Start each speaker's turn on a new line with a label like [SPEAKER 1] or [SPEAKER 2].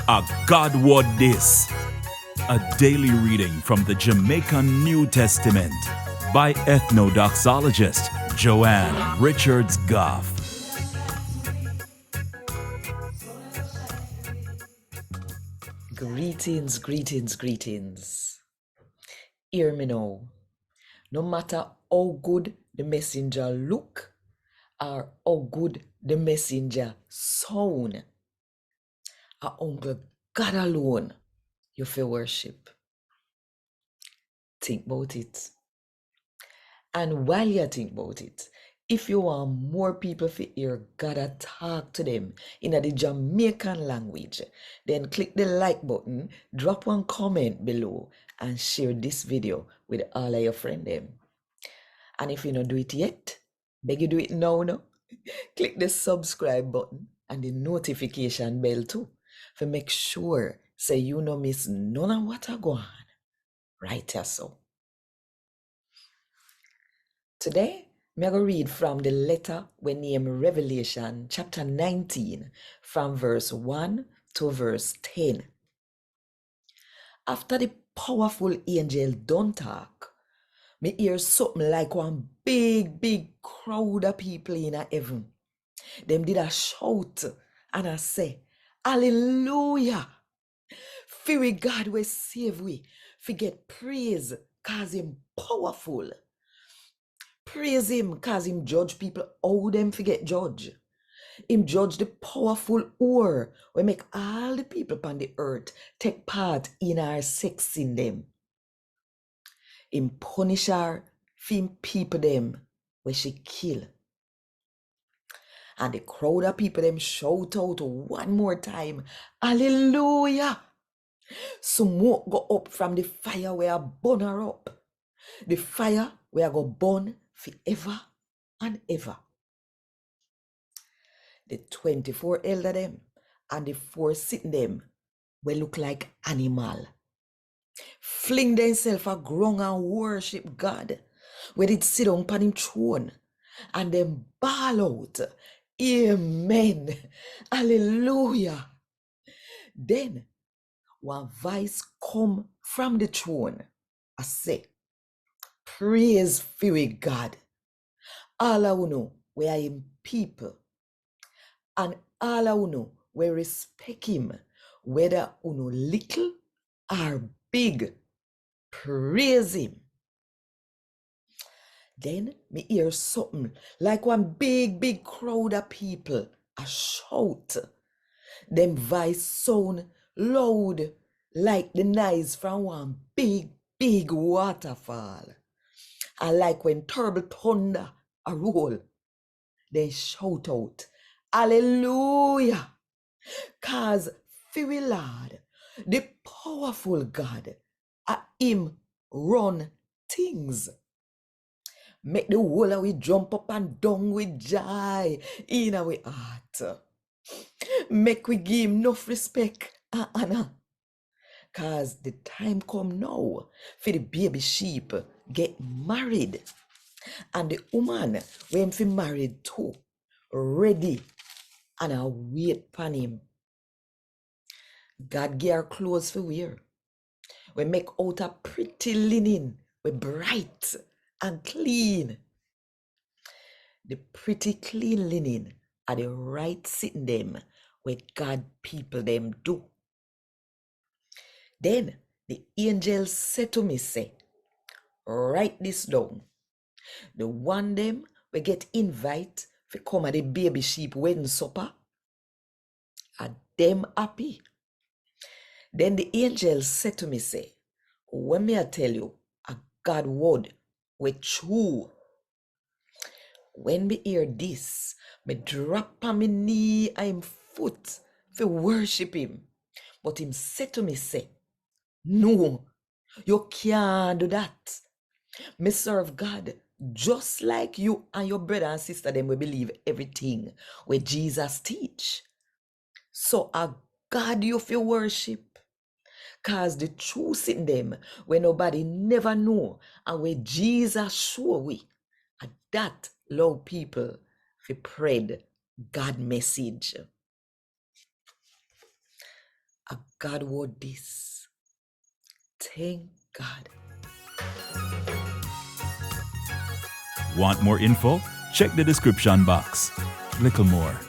[SPEAKER 1] A God Word This, a daily reading from the Jamaican New Testament by Ethnodoxologist Joanne Richards Goffe.
[SPEAKER 2] Greetings, greetings, greetings. Hear me now. No matter how good the messenger look or how good the messenger sound, our uncle God alone you feel worship. Think about it. And while you think about it, if you want more people to hear God talk to them in the Jamaican language, then click the like button, drop one comment below, and share this video with all of your friends. And if you don't do it yet, beg you do it now, no? Click the subscribe button and the notification bell too, to make sure so you no miss none of what I go on. Right here so. Today, I'm going to read from the letter we name Revelation chapter 19 from verse 1 to verse 10. After the powerful angel done talk, me hear something like one big crowd of people in heaven. Them did a shout and I say, Hallelujah! Fear God will save we. Forget praise cause him powerful. Praise him cause him judge people how them forget judge. Him judge the powerful war we make all the people upon the earth take part in our sex in them. Him punish her for him people them where she kill. And the crowd of people them shout out one more time, Hallelujah! Smoke go up from the fire where burn her up. The fire where go burn forever and ever. The 24 elder them and the 4 sitting them will look like animal. Fling themselves a ground and worship God. Where it sit on upon him throne. And then bawl out, Amen, Hallelujah. Then one voice come from the throne. I say, praise fear God. All I know we are him people. And all I know we respect him. Whether uno little or big. Praise him. Then me hear something like one big crowd of people a shout. Them voice sound loud like the noise from one big waterfall. And like when terrible thunder a roll, they shout out, Hallelujah! Cause fear Lord, the powerful God, a him run things. Make the whole of we jump up and down with joy in our heart. Make we give him enough respect and honor. Cause the time come now for the baby sheep get married. And the woman when fi married too, ready and I wait upon him. God give her clothes for wear. We make out a pretty linen, we bright and clean. The pretty clean linen are the right sitting them where God people them do. Then the angel said to me, say, write this down. The one them we get invite for come at the baby sheep wedding supper are them happy. Then the angel said to me, say, when me I tell you a God word with true. When me hear this, me drop on me knee and foot for worship him. But him said to me, say, no, you can't do that. Me serve God just like you and your brother and sister them will believe everything where Jesus teach. So a God you feel worship. Cause the truth in them where nobody never know and where Jesus show we. And that love people fi spread God message. A God word this. Thank God.
[SPEAKER 1] Want more info? Check the description box. Little more.